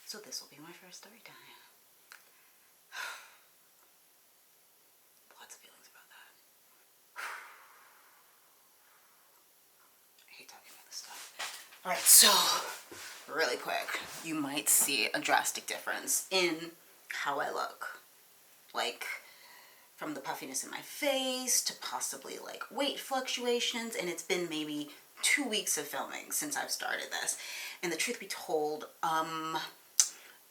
So this will be my first story time. Lots of feelings about that. I hate talking about this stuff. Alright, so really quick, you might see a drastic difference in how I look. Like, from the puffiness in my face to possibly like weight fluctuations, and it's been maybe 2 weeks of filming since I've started this. And the truth be told,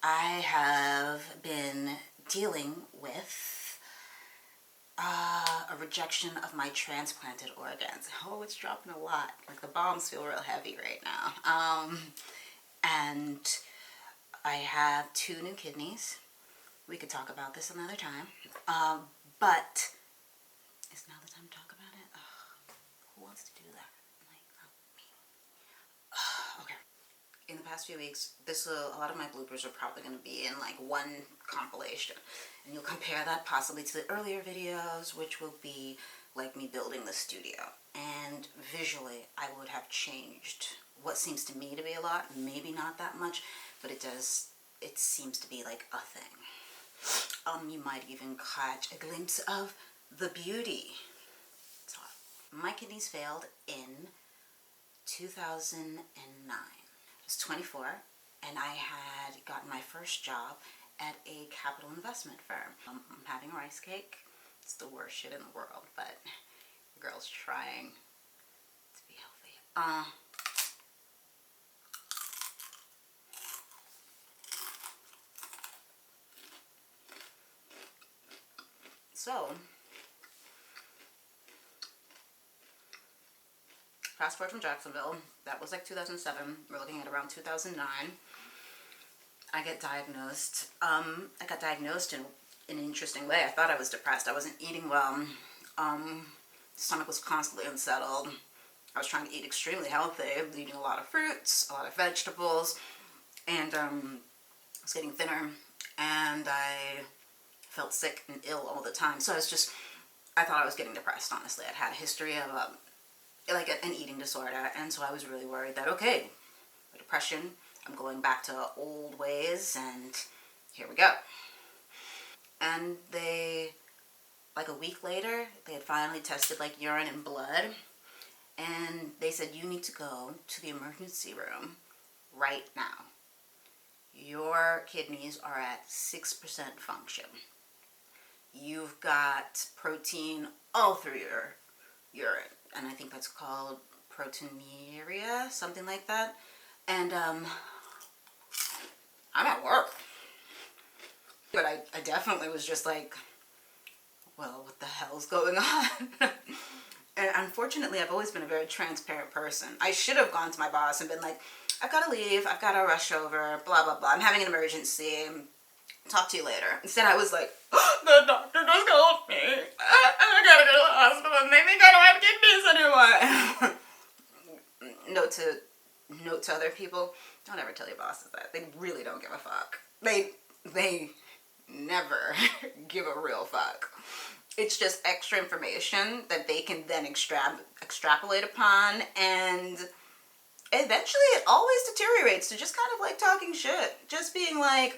I have been dealing with a rejection of my transplanted organs. Oh, it's dropping a lot. Like the bombs feel real heavy right now. And I have 2 new kidneys. We could talk about this another time. But is now the time to talk about it? Who wants to do that? Like, me. Okay. In the past few weeks, a lot of my bloopers are probably going to be in like one compilation. And you'll compare that possibly to the earlier videos, which will be like me building the studio. And visually, I would have changed what seems to me to be a lot. Maybe not that much, but it seems to be like a thing. You might even catch a glimpse of the beauty. So, my kidneys failed in 2009. I was 24, and I had gotten my first job at a capital investment firm. I'm having rice cake. It's the worst shit in the world, but the girl's trying to be healthy. So, fast forward from Jacksonville, that was like 2007, we're looking at around 2009, I get diagnosed. I got diagnosed in an interesting way. I thought I was depressed. I wasn't eating well. Stomach was constantly unsettled. I was trying to eat extremely healthy, eating a lot of fruits, a lot of vegetables, and I was getting thinner, and I felt sick and ill all the time. So I thought I was getting depressed, honestly. I'd had a history of like an eating disorder, and so I was really worried that, okay, depression, I'm going back to old ways, and here we go. And like a week later, they had finally tested like urine and blood, and they said, you need to go to the emergency room right now. Your kidneys are at 6% function. You've got protein all through your urine, and I think that's called proteinuria, something like that. And I'm at work, but I definitely was just like, well, what the hell's going on? And unfortunately, I've always been a very transparent person. I should have gone to my boss and been like, I've got to leave, I've got to rush over, blah, blah, blah. I'm having an emergency. Talk to you later. Instead, I was like, oh, the doctor just called me. I gotta go to the hospital and they think I don't have kidneys anymore. Note to other people, don't ever tell your bosses that. They really don't give a fuck. They never give a real fuck. It's just extra information that they can then extrapolate upon, and eventually it always deteriorates to just kind of like talking shit. Just being like,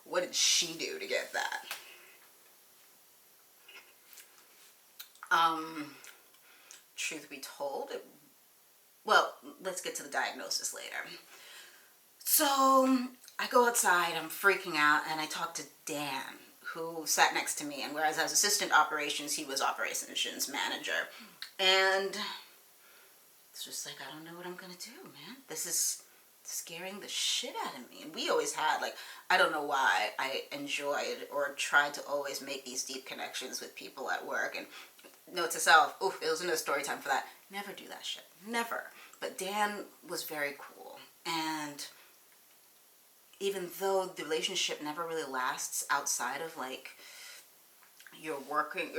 what did she do to get that? Truth be told, well, let's get to the diagnosis later. So I go outside, I'm freaking out, and I talk to Dan, who sat next to me, and whereas I was assistant operations, he was operations manager. And it's just like, I don't know what I'm gonna do, man. This is scaring the shit out of me. And we always had, like, I don't know why I enjoyed or tried to always make these deep connections with people at work. And note to self, oof, it was another story time for that. Never do that shit. Never. But Dan was very cool. And even though the relationship never really lasts outside of like your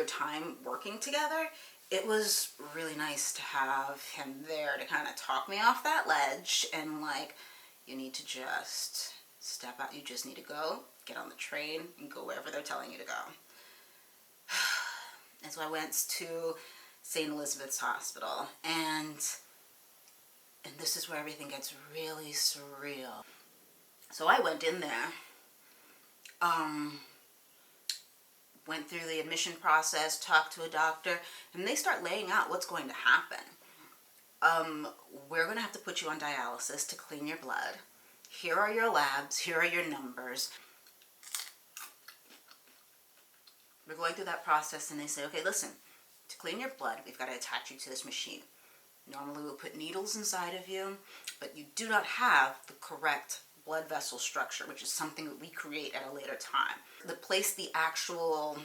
time working together, it was really nice to have him there to kind of talk me off that ledge and like, you need to just step out. You just need to go, get on the train, and go wherever they're telling you to go. And so I went to St. Elizabeth's Hospital, and this is where everything gets really surreal. So I went in there, went through the admission process, talked to a doctor, and they start laying out what's going to happen. We're going to have to put you on dialysis to clean your blood. Here are your labs. Here are your numbers. We're going through that process, and they say, okay, listen, to clean your blood, we've got to attach you to this machine. Normally we'll put needles inside of you, but you do not have the correct blood vessel structure, which is something that we create at a later time. To place the actual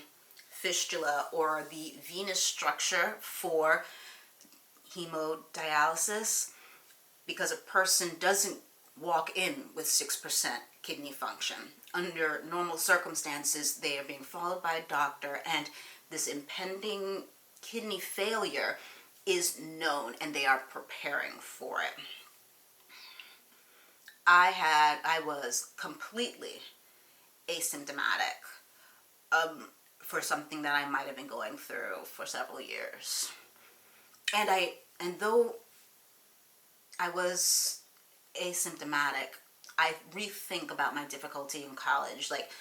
fistula or the venous structure for hemodialysis, because a person doesn't walk in with 6% kidney function. Under normal circumstances, they are being followed by a doctor, and this impending kidney failure is known, and they are preparing for it. I was completely asymptomatic for something that I might have been going through for several years. And though I was asymptomatic, I rethink about my difficulty in college. Like,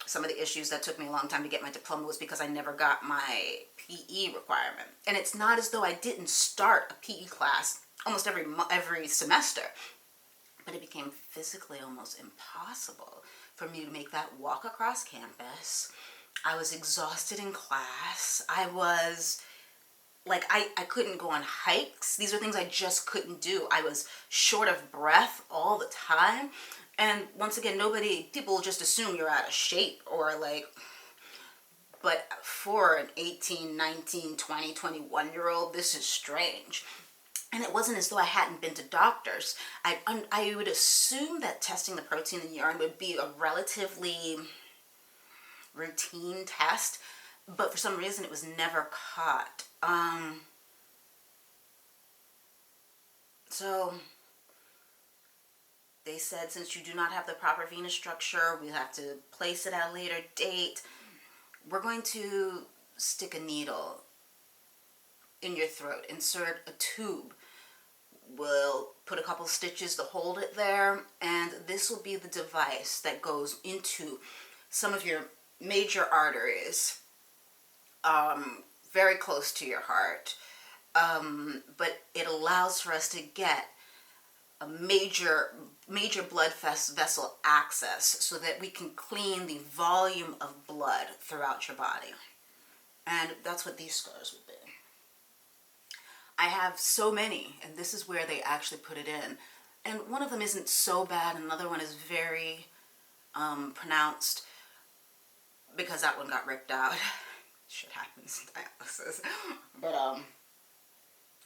some of the issues that took me a long time to get my diploma was because I never got my PE requirement. And it's not as though I didn't start a PE class almost every semester, but it became physically almost impossible for me to make that walk across campus. I was exhausted in class. I was like, I couldn't go on hikes. These are things I just couldn't do. I was short of breath all the time. And once again, people just assume you're out of shape or like, but for an 18, 19, 20, 21-year-old, this is strange. And it wasn't as though I hadn't been to doctors. I would assume that testing the protein in urine would be a relatively routine test, but for some reason it was never caught. So they said, since you do not have the proper venous structure, we have to place it at a later date. We're going to stick a needle in your throat, insert a tube. We'll put a couple stitches to hold it there, and this will be the device that goes into some of your major arteries, very close to your heart, but it allows for us to get a major blood vessel access so that we can clean the volume of blood throughout your body. And that's what these scars would be. I have so many, and this is where they actually put it in. And one of them isn't so bad, and another one is very pronounced, because that one got ripped out. Shit happens in dialysis. But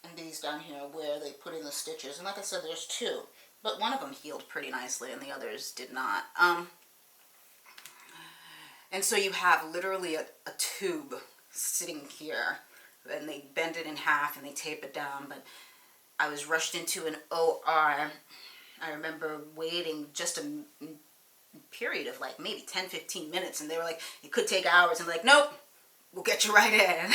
and these down here where they put in the stitches, and like I said, there's two, but one of them healed pretty nicely and the others did not. And so you have literally a tube sitting here, and they bend it in half and they tape it down. But I was rushed into an OR. I remember waiting just a period of like maybe 10-15 minutes, and they were like, it could take hours, and like, nope, we'll get you right in.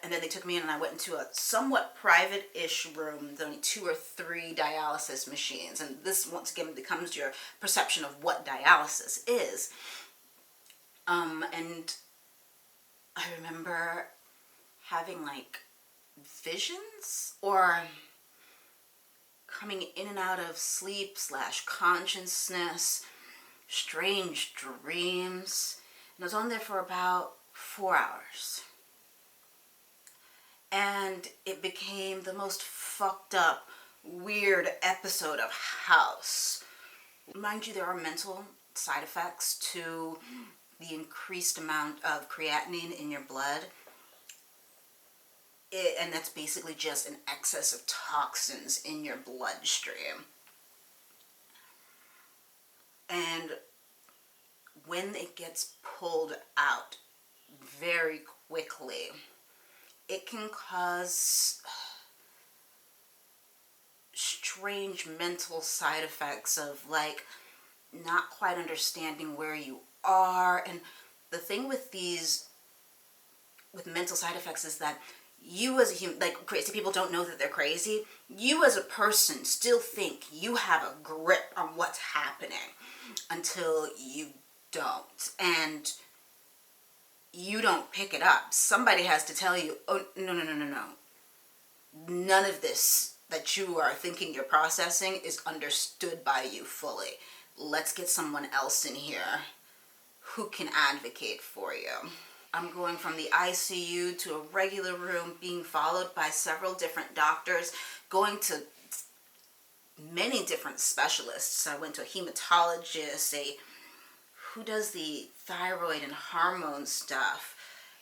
And then they took me in, and I went into a somewhat private-ish room. There's only 2 or 3 dialysis machines, and this once again becomes your perception of what dialysis is. And I remember having like visions, or coming in and out of sleep / consciousness, strange dreams. And I was on there for about 4 hours. And it became the most fucked up, weird episode of House. Mind you, there are mental side effects to the increased amount of creatinine in your blood. And that's basically just an excess of toxins in your bloodstream. And when it gets pulled out very quickly, it can cause strange mental side effects of like not quite understanding where you are. And the thing with mental side effects is that you as a human, like, crazy people don't know that they're crazy. you as a person still think you have a grip on what's happening until you don't. And you don't pick it up. Somebody has to tell you, oh, no, no, no, no, no. None of this that you are thinking you're processing is understood by you fully. Let's get someone else in here who can advocate for you. I'm going from the ICU to a regular room, being followed by several different doctors, going to many different specialists. I went to a hematologist, who does the thyroid and hormone stuff.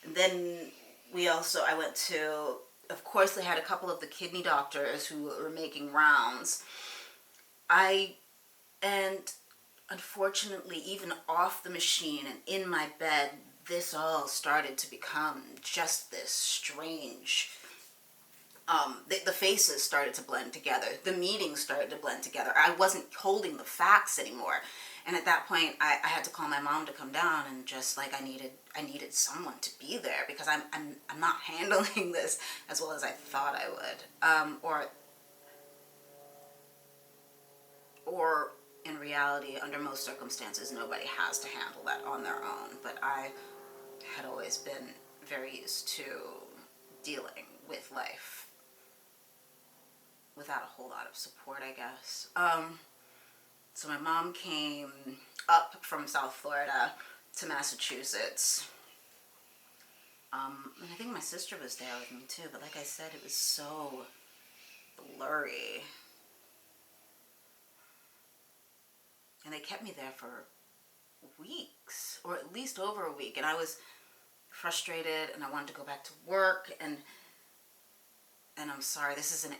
And then I went to, of course, they had a couple of the kidney doctors who were making rounds. And unfortunately, even off the machine and in my bed, this all started to become just this strange, the faces started to blend together. The meetings started to blend together. I wasn't holding the facts anymore. And at that point, I had to call my mom to come down, and just like I needed someone to be there, because I'm not handling this as well as I thought I would. Or in reality, under most circumstances, nobody has to handle that on their own. But I had always been very used to dealing with life without a whole lot of support, I guess. So my mom came up from South Florida to Massachusetts. And I think my sister was there with me too, but like I said, it was so blurry. And they kept me there for weeks, or at least over a week. And I was frustrated, and I wanted to go back to work. And I'm sorry, this is an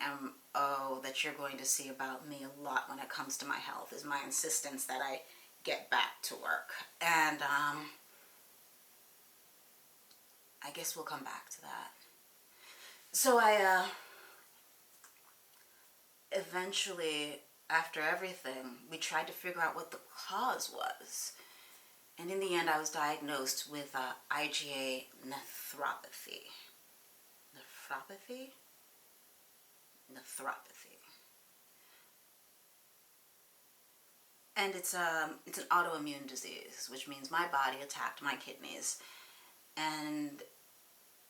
MO that you're going to see about me a lot when it comes to my health, is my insistence that I get back to work. And I guess we'll come back to that. So I eventually, after everything, we tried to figure out what the cause was. And in the end, I was diagnosed with IgA nephropathy. Nephropathy? Nephropathy. And it's an autoimmune disease, which means my body attacked my kidneys. And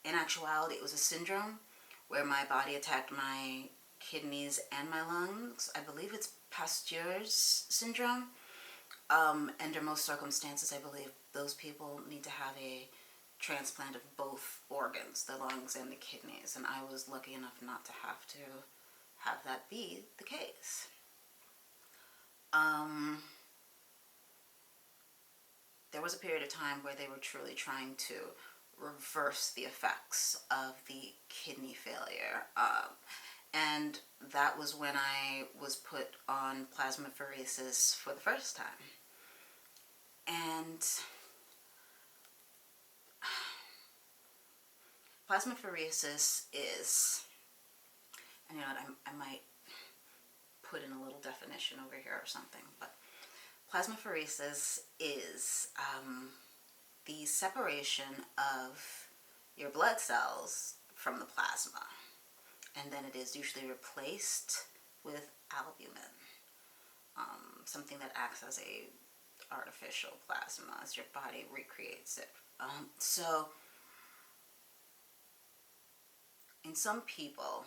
in actuality, it was a syndrome where my body attacked my kidneys and my lungs. I believe it's Pasteur's syndrome. Under most circumstances, I believe those people need to have a transplant of both organs, the lungs and the kidneys. And I was lucky enough not to have that be the case. There was a period of time where they were truly trying to reverse the effects of the kidney failure. And that was when I was put on plasmapheresis for the first time. And plasmapheresis is, and you know what, I might put in a little definition over here or something, but plasmapheresis is the separation of your blood cells from the plasma. And then it is usually replaced with albumin, something that acts as a artificial plasma as your body recreates it. So in some people,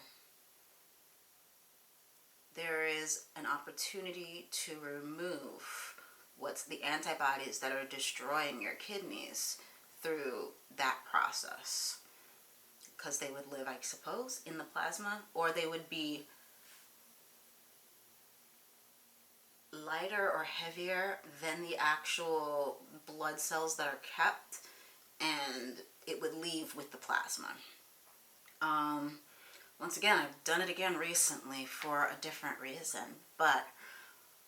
there is an opportunity to remove what's the antibodies that are destroying your kidneys through that process. Because they would live, I suppose, in the plasma, or they would be lighter or heavier than the actual blood cells that are kept, and it would leave with the plasma. Once again, I've done it again recently for a different reason, but